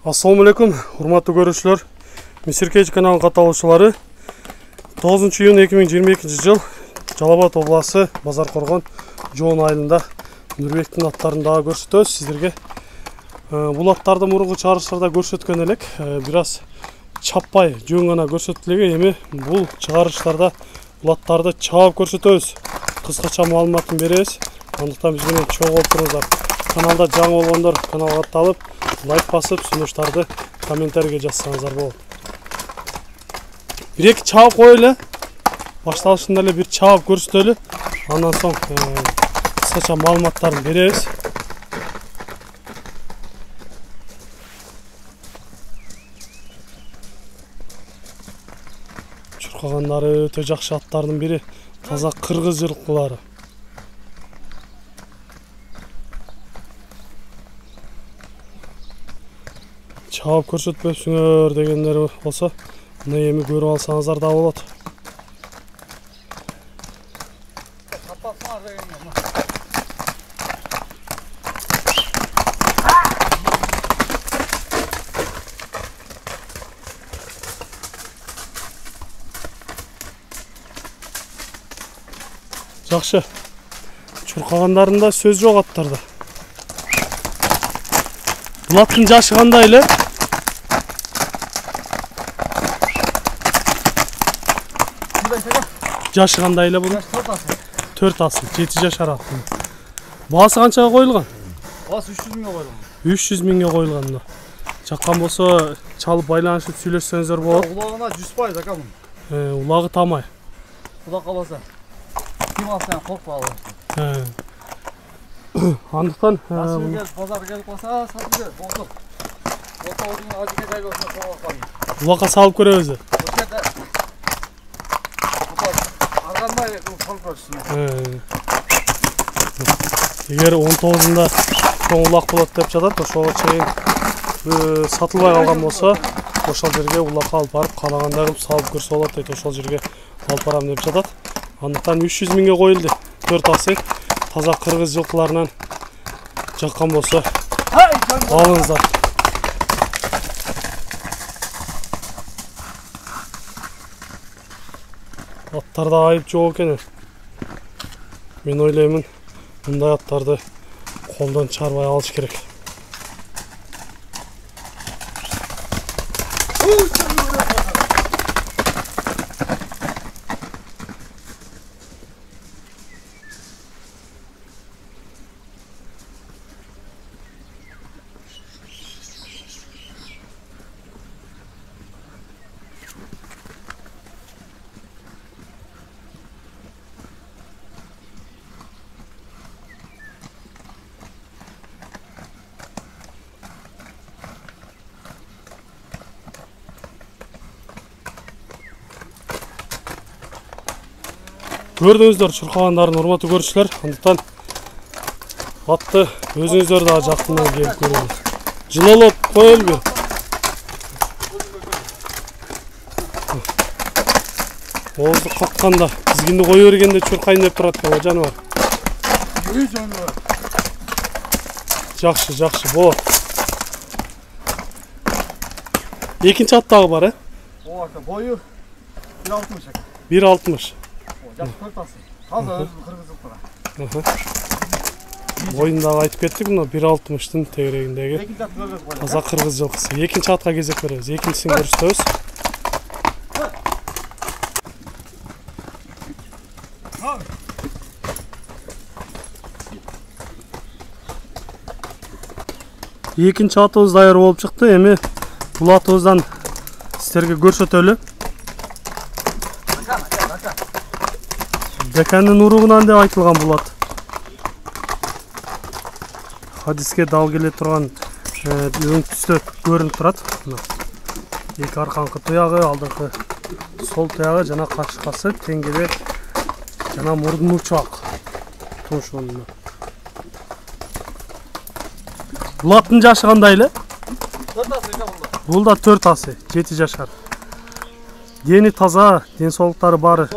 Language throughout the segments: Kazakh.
Assalamu alaikum, урматтуу көрүүчүлөр. Мисиркеч каналынын катталуучулары. 9 июнь 2022 жыл Жалал Абад областы Базаркоргон Жоон айылында Нурбектин аттарын дагы көрсөтөбүз сиздерге. Бул аттарды мурунку чыгарыштарда көрсөткөн элек, бир аз чаппай жөн гана көрсөтүлгөн. Эми бул чыгарыштарда бул аттарды чаап көрсөтөбүз. Кыскача маалыматын беребиз. Андыктан биз менен чогуу болуп туруңуздар. Каналда жаңы болгондор каналга катталып, лайк басып, сунуштарды комментарийге жазсаңыздар болот. Бир эки чаап коелу. Башталышында эле бир чаап көрсөтөлү. Андан соң кыскача маалыматтарын беребиз. Чуркагандары өтө жакшы аттардын бири. Таза кыргыз жылкылары. Чаап көрсөтпөсүңөр дегендер болсо, мына эми көрүп алсаңыздар да болот. Жакшы. Чуркагандарында сөз жок аттарда. Бул аттын жашы кандай эле? Жашы кандай эле бул? 4 асыл, 7 жашар ат. Баасы канчага коюлган? Баасы 300 миңге коюлган. 300 миңге коюлган да. Жаккан болсо, чалып байланышып сүйлөшсөңүздөр болот. Улагына 100% ака бун. Улагы тамай. Куда каласа. Ким алсаң коркпа алып. Андыктан базарга келип калса, сатып бер, болду. Отоодун ажыга жай болсо коюп. Улакка салып көрөбүз. Эгер 19-ында чоң улак болот деп жатат, ошого чейин сатылбай калган болсо, ошол жерге улакка алып барып, каалагандай кылып салып көрсө болот дейт. Ошол жерге алып барам деп жатат. Андыктан 300 миңге коюлду. 4 асы таза кыргыз жылкыларынан жаккан болсо, алыңыздар. Аттарда айып жок экен. Мен ойлоймун, мындай аттарды колдон чарбай алыш керек. Көрдүңүздөр чуркагандардын урматтуу көрүүчүлөр. Андыктан атты өзүңүздөр дагы жактынан келип көрүңүз. Жылолоп коелу бир. Оозду катканда, тизгинди кое бергенде чуркайын деп турат экен, жаныбар. Жакшы, болот. Экинчи ат дагы бар, Ооба, бою 1.60 экен. 1.60. Таза өзү кыргыз. Боюндагы айтып кеттик, мына 1.60-тын тегерегиндеги таза кыргыз жылкысы. Экинчи атка кезек беребиз. Экинчисин көрсөтөбүз. Экинчи атыбыз даяр болуп чыкты. Эми бул атыбыздан сиздерге көрсөтөлү. Декандын уругунан деп айтылган бул ат. Хадиске дал келе турган өң түстө көрүнүп турат. Эки арканкы туягы, алдыңкы сол туягы жана кашкасы теңгеде жана мурдун учак. Тушунда. Бул аттын жашы кандай эле? 4 асы экен бул. Бул да 4 асы, 7 жашар. Дени таза, ден соолуктары бары.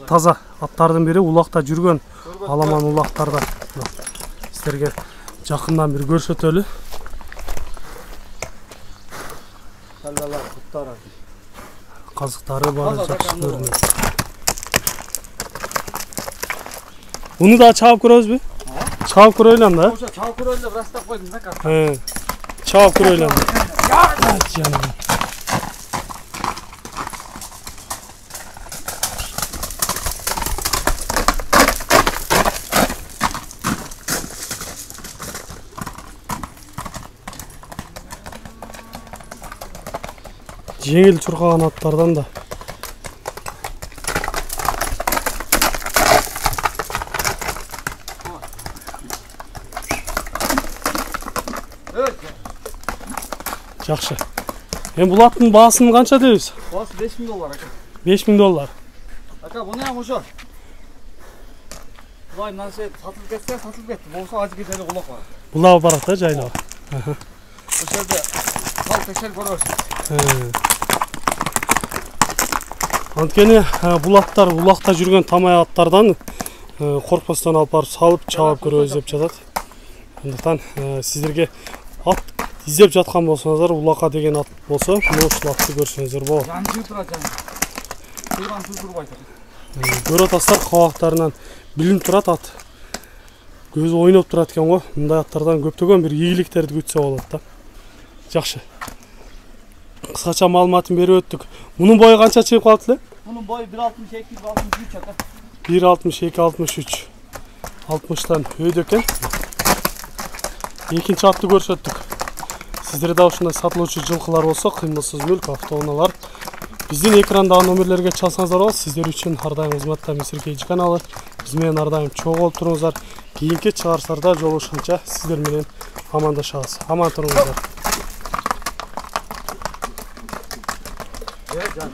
Таза. Аттардын бири улакта жүргөн. Аламан улактарда. Сиздерге жакындан бир көрсөтөлү. Kallalar, kuttara. Kazıkları bana Kazak жақсы akandı görünüyor. Bunu da çabuk koyuyoruz mu? Çabuk koyalım da. Oşa çal kuruyla biraz da koydum da kalk. He. Çabuk koyalım. Hadi canım. Жеңіл çurkağın atlardan da. Evet. Жақсы. Hem bu аттың басын қанша дейсіз? Bas $5.000 aka. $5.000. Aka bu ne ya oşa? Vay lan şey satılıp geçse satılıp geçti. Bolsa acı geçeli kulak var. Бұлағы барады да жайлауға. O şeyde kal teşel görürsün. Анткени бұл аттар улақта жүрген тамай аттардан қорықпастан алып барып салып чабып көрөбүз деп жатат. Андықтан сіздерге ат іздеп жатқан болсаңыздар, улақа деген ат болса, мына ушул атты көрсеңіздер болады. Жанжы тұрады жанжы. Тұрған тұрып айтыр. Көріп атасыздар, қабақтарынан білініп тұрады ат. Көзі ойнап тұрады екен ғой. Мындай аттардан көптөгөн бір ийгиликтерди күтсе болот да. Жакшы. Кыскача маалыматын берип өттүк. Мунун бою канча чыгып калат эле? Bunun boyu 1.62-1.63 aka. 1.62-63. 60'tan öydü eкен. Экинчи атты көрсөттүк. Сиздерде ушундай сатылуучу жылкылар болсо, кыймылсыз мүлк, автоунаалар биздин экрандагы номерлерге чалсаңыздар болот. Сиздер үчүн ар дайым кызматта Мисир Кейджи каналы. Биз менен ар дайым чогуу болуп туруңуздар. Кийинки чыгарыштарда жолугушканча сиздер менен амандашабыз. Аман туруңуздар. Evet canım.